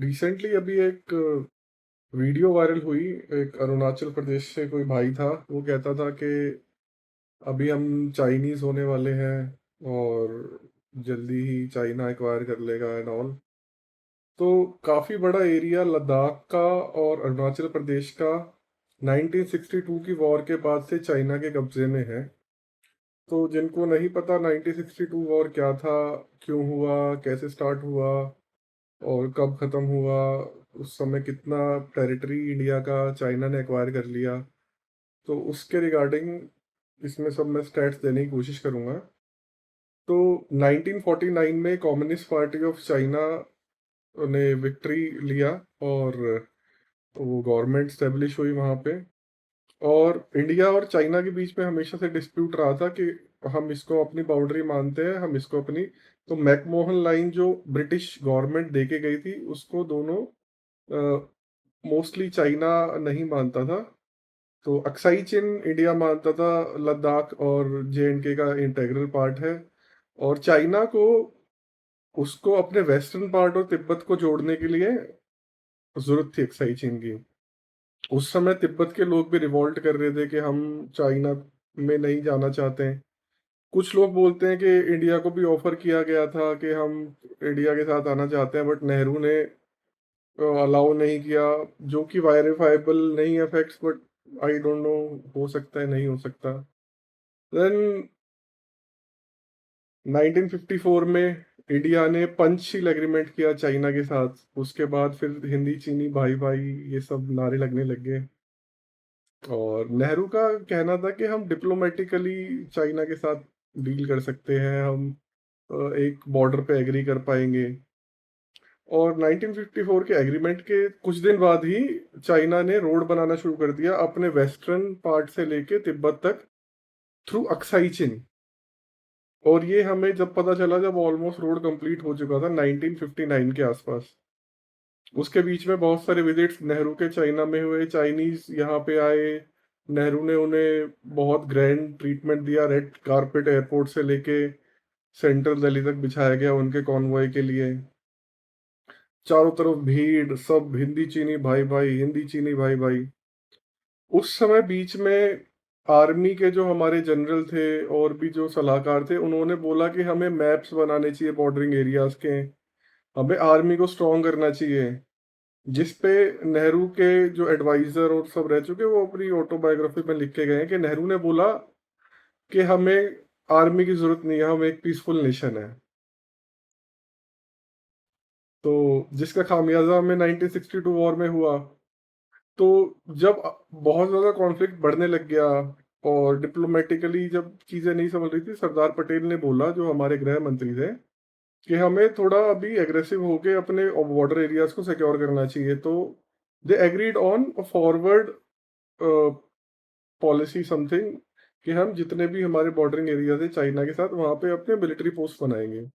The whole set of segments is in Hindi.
रिसेंटली अभी एक वीडियो वायरल हुई। एक अरुणाचल प्रदेश से कोई भाई था। वो कहता था कि अभी हम चाइनीज होने वाले हैं और जल्दी ही चाइना एक्वायर कर लेगा एंड ऑल। तो काफी बड़ा एरिया लद्दाख का और अरुणाचल प्रदेश का 1962 की वॉर के बाद से चाइना के कब्जे में है। तो जिनको नहीं पता 1962 वॉर क्या था, क्यों हुआ, कैसे स्टार्ट हुआ और कब खत्म हुआ, उस समय कितना टेरिटरी इंडिया का चाइना ने एक्वायर कर लिया, तो उसके रिगार्डिंग इसमें सब मैं स्टैट्स देने की कोशिश करूंगा। तो 1949 में कम्युनिस्ट पार्टी ऑफ चाइना ने विक्ट्री लिया और वो गवर्नमेंट स्टेब्लिश हुई वहाँ पे। और इंडिया और चाइना के बीच में हमेशा से डिस्प्यूट रहा था कि हम इसको अपनी बाउंड्री मानते हैं, हम इसको अपनी। तो मैकमोहन लाइन जो ब्रिटिश गवर्नमेंट दे के गई थी उसको दोनों मोस्टली चाइना नहीं मानता था। तो अक्साई चिन इंडिया मानता था लद्दाख और जे एंड के का इंटेग्रल पार्ट है। और चाइना को उसको अपने वेस्टर्न पार्ट और तिब्बत को जोड़ने के लिए जरूरत थी अक्साई चिन की। उस समय तिब्बत के लोग भी रिवॉल्ट कर रहे थे कि हम चाइना में नहीं जाना चाहते हैं। कुछ लोग बोलते हैं कि इंडिया को भी ऑफर किया गया था कि हम इंडिया के साथ आना चाहते हैं, बट नेहरू ने अलाउ नहीं किया, जो कि वायरिफाइबल नहीं है facts, but I don't know, हो सकता है, नहीं हो सकता। देन 1954 में इंडिया ने पंचशील एग्रीमेंट किया चाइना के साथ। उसके बाद फिर हिंदी चीनी भाई भाई ये सब नारे लगने लग गए। और नेहरू का कहना था कि हम डिप्लोमेटिकली चाइना के साथ डील कर सकते हैं, हम एक बॉर्डर पे एग्री कर पाएंगे। और 1954 के एग्रीमेंट के कुछ दिन बाद ही चाइना ने रोड बनाना शुरू कर दिया अपने वेस्टर्न पार्ट से लेके तिब्बत तक, थ्रू अक्साई चिन। और ये हमें जब पता चला जब ऑलमोस्ट रोड कंप्लीट हो चुका था 1959 के आसपास। उसके बीच में बहुत सारे विजिट्स नेहरू के चाइना में हुए, चाइनीज यहाँ पे आए। नेहरू ने उन्हें बहुत ग्रैंड ट्रीटमेंट दिया, रेड कारपेट एयरपोर्ट से लेके सेंट्रल दिल्ली तक बिछाया गया उनके कॉन्वॉय के लिए। चारों तरफ भीड़, सब हिंदी चीनी भाई भाई, हिंदी चीनी भाई भाई। उस समय बीच में आर्मी के जो हमारे जनरल थे और भी जो सलाहकार थे, उन्होंने बोला कि हमें मैप्स बनाने चाहिए बॉर्डरिंग एरियाज के, हमें आर्मी को स्ट्रॉन्ग करना चाहिए। जिस पे नेहरू के जो एडवाइजर और सब रह चुके, वो अपनी ऑटोबायोग्राफी में लिख के गए हैं कि नेहरू ने बोला कि हमें आर्मी की जरूरत नहीं है, हम एक पीसफुल नेशन है। तो जिसका खामियाजा हमें 1962 वॉर में हुआ। तो जब बहुत ज्यादा कॉन्फ्लिक्ट बढ़ने लग गया और डिप्लोमेटिकली जब चीजें नहीं समझ रही थी, सरदार पटेल ने बोला, जो हमारे गृह मंत्री थे, कि हमें थोड़ा अभी एग्रेसिव होके अपने बॉर्डर एरियाज को सिक्योर करना चाहिए। तो they agreed on a forward policy something, कि हम जितने भी हमारे बॉर्डरिंग एरियाज है चाइना के साथ, वहां पे अपने मिलिट्री पोस्ट बनाएंगे।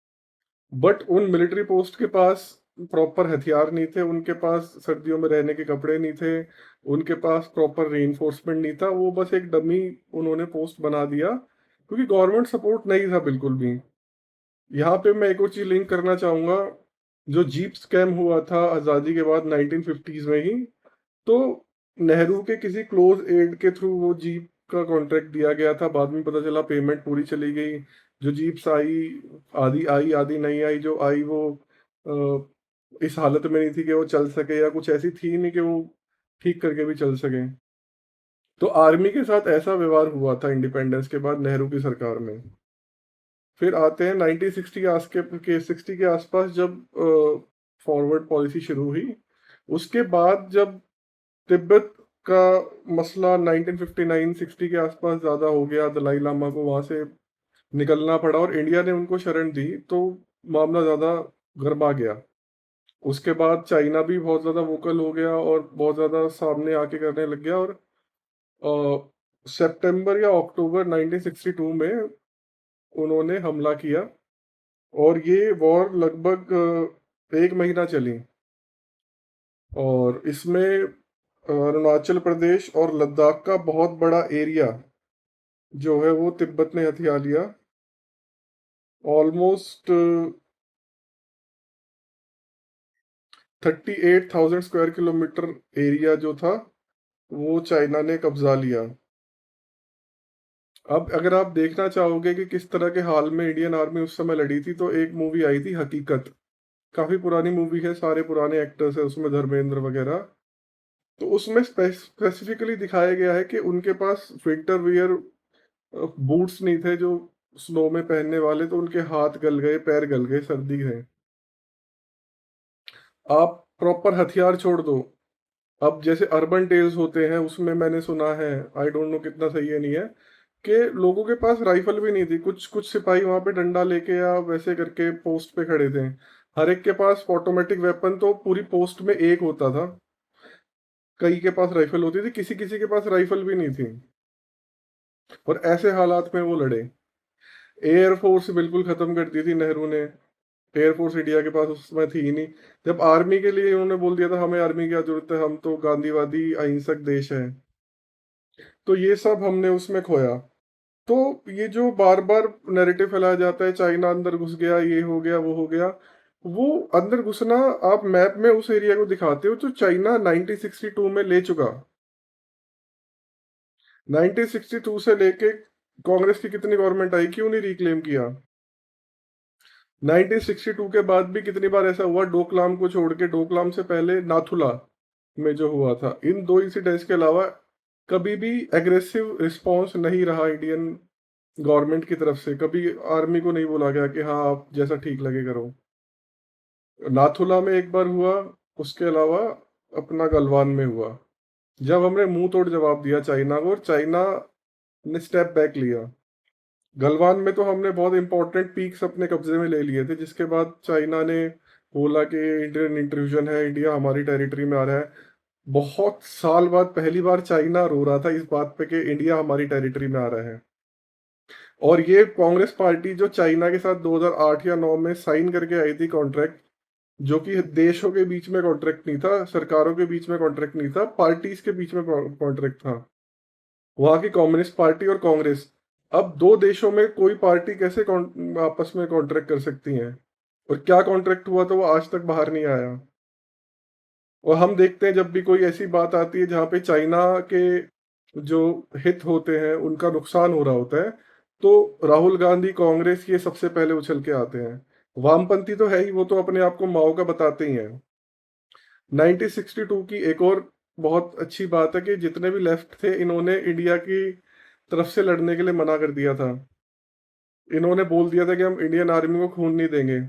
बट उन मिलिट्री पोस्ट के पास प्रॉपर हथियार नहीं थे, उनके पास सर्दियों में रहने के कपड़े नहीं थे, उनके पास प्रॉपर रीइंफोर्समेंट नहीं था। वो बस एक डमी उन्होंने पोस्ट बना दिया, क्योंकि गवर्नमेंट सपोर्ट नहीं था बिल्कुल भी। यहाँ पे मैं एक और चीज लिंक करना चाहूंगा। जो जीप स्कैम हुआ था आज़ादी के बाद 1950s में ही, तो नेहरू के किसी क्लोज एड के थ्रू वो जीप का कॉन्ट्रैक्ट दिया गया था। बाद में पता चला पेमेंट पूरी चली गई। जो जीप्स आधी आई आधी नहीं आई। जो आई वो इस हालत में नहीं थी कि वो चल सके, या कुछ ऐसी थी नहीं कि वो ठीक करके भी चल सके। तो आर्मी के साथ ऐसा व्यवहार हुआ था इंडिपेंडेंस के बाद नेहरू की सरकार में। फिर आते हैं 1960 के 60 के आसपास, जब फॉरवर्ड पॉलिसी शुरू हुई। उसके बाद जब तिब्बत का मसला 1959-60 के आसपास ज़्यादा हो गया, दलाई लामा को वहाँ से निकलना पड़ा और इंडिया ने उनको शरण दी, तो मामला ज़्यादा गरमा गया। उसके बाद चाइना भी बहुत ज़्यादा वोकल हो गया और बहुत ज़्यादा सामने आके करने लग गया। और सितंबर या अक्टूबर 1962 में उन्होंने हमला किया। और ये वॉर लगभग 1 महीना चली। और इसमें अरुणाचल प्रदेश और लद्दाख का बहुत बड़ा एरिया जो है वो तिब्बत ने हथिया लिया। ऑलमोस्ट 38,000 स्क्वायर किलोमीटर एरिया जो था, वो चाइना ने कब्ज़ा लिया। अब अगर आप देखना चाहोगे कि किस तरह के हाल में इंडियन आर्मी उस समय लड़ी थी, तो एक मूवी आई थी हकीकत। काफ़ी पुरानी मूवी है, सारे पुराने एक्टर्स हैं उसमें, धर्मेंद्र वगैरह। तो उसमें स्पेसिफिकली दिखाया गया है कि उनके पास विंटर वियर बूट्स नहीं थे जो स्नो में पहनने वाले, तो उनके हाथ गल गए, पैर गल गए, सर्दी है। आप प्रॉपर हथियार छोड़ दो, अब जैसे अर्बन टेल्स होते हैं उसमें मैंने सुना है, आई डोंट नो कितना सही है नहीं है, कि लोगों के पास राइफल भी नहीं थी। कुछ कुछ सिपाही वहां पे डंडा लेके या वैसे करके पोस्ट पे खड़े थे। हर एक के पास ऑटोमेटिक वेपन तो पूरी पोस्ट में एक होता था। कई के पास राइफल होती थी, किसी किसी के पास राइफल भी नहीं थी। और ऐसे हालात में वो लड़े। एयरफोर्स बिल्कुल खत्म कर दी थी नेहरू ने। एयरफोर्स इंडिया के पास उस समय थी ही नहीं। जब आर्मी के लिए उन्होंने बोल दिया था, हमें आर्मी की क्या जरूरत है, हम तो गांधीवादी अहिंसक देश है। तो ये सब हमने उसमें खोया। तो ये जो बार-बार नैरेटिव फैलाया जाता है, चाइना अंदर घुस गया, ये हो गया, वो हो गया। वो अंदर घुसना, आप मैप में उस एरिया को दिखाते हो जो चाइना 1962 में ले चुका। 1962 से लेके कांग्रेस की कितनी गवर्नमेंट आई, क्यों नहीं रिक्लेम किया? 1962 के बाद भी कितनी बार ऐसा हुआ, डोकलाम को छोड़ के, डोकलाम से पहले नाथुला में जो हुआ था, इन 2 इंसिडेंट्स के अलावा कभी भी एग्रेसिव रिस्पॉन्स नहीं रहा इंडियन गवर्नमेंट की तरफ से। कभी आर्मी को नहीं बोला गया कि हाँ, आप जैसा ठीक लगे करो। नाथुला में एक बार हुआ, उसके अलावा अपना गलवान में हुआ। जब हमने मुँह तोड़ जवाब दिया चाइना को, और चाइना ने स्टेप बैक लिया। गलवान में तो हमने बहुत इंपॉर्टेंट पीक्स अपने कब्जे में ले लिए थे, जिसके बाद चाइना ने बोला कि इंडियन इंट्रूजन है, इंडिया हमारी टेरिटरी में आ रहा है। बहुत साल बाद पहली बार चाइना रो रहा था इस बात पे कि इंडिया हमारी टेरिटरी में आ रहा है। और ये कांग्रेस पार्टी जो चाइना के साथ 2008 या 9 में साइन करके आई थी कॉन्ट्रैक्ट, जो कि देशों के बीच में कॉन्ट्रैक्ट नहीं था, सरकारों के बीच में कॉन्ट्रैक्ट नहीं था, पार्टीज के बीच में कॉन्ट्रैक्ट था। वहाँ की कम्युनिस्ट पार्टी और कांग्रेस। अब 2 देशों में कोई पार्टी कैसे आपस में कॉन्ट्रैक्ट कर सकती हैं? और क्या कॉन्ट्रैक्ट हुआ, तो वो आज तक बाहर नहीं आया। और हम देखते हैं जब भी कोई ऐसी बात आती है जहाँ पे चाइना के जो हित होते हैं, उनका नुकसान हो रहा होता है, तो राहुल गांधी, कांग्रेस ये सबसे पहले उछल के आते हैं। वामपंथी तो है ही, वो तो अपने आप को माओ का बताते ही हैं। 1962 की एक और बहुत अच्छी बात है कि जितने भी लेफ्ट थे, इन्होंने इंडिया की तरफ से लड़ने के लिए मना कर दिया था। इन्होंने बोल दिया था कि हम इंडियन आर्मी को खून नहीं देंगे।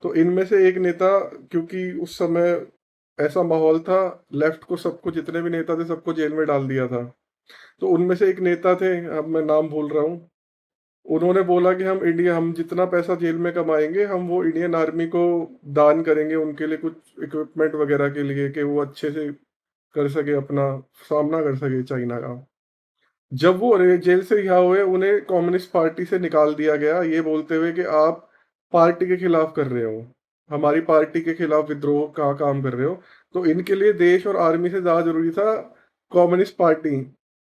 तो इनमें से एक नेता, क्योंकि उस समय ऐसा माहौल था, लेफ्ट को सबको, जितने भी नेता थे सबको जेल में डाल दिया था। तो उनमें से एक नेता थे, अब मैं नाम भूल रहा हूँ, उन्होंने बोला कि हम जितना पैसा जेल में कमाएँगे, हम वो इंडियन आर्मी को दान करेंगे, उनके लिए कुछ इक्विपमेंट वगैरह के लिए, कि वो अच्छे से कर सके, अपना सामना कर सके चाइना का। जब वो जेल से रिहा हुए, उन्हें कम्युनिस्ट पार्टी से निकाल दिया गया, ये बोलते हुए कि आप पार्टी के खिलाफ कर रहे हो, हमारी पार्टी के खिलाफ विद्रोह का काम कर रहे हो। तो इनके लिए देश और आर्मी से ज़्यादा ज़रूरी था कम्युनिस्ट पार्टी,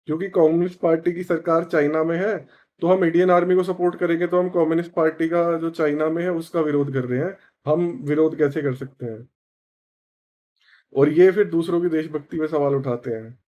क्योंकि कम्युनिस्ट पार्टी की सरकार चाइना में है, तो हम इंडियन आर्मी को सपोर्ट करेंगे, तो हम कम्युनिस्ट पार्टी का जो चाइना में है, उसका विरोध कर रहे हैं। हम विरोध कैसे कर सकते हैं? और ये फिर दूसरों की देशभक्ति पे सवाल उठाते हैं।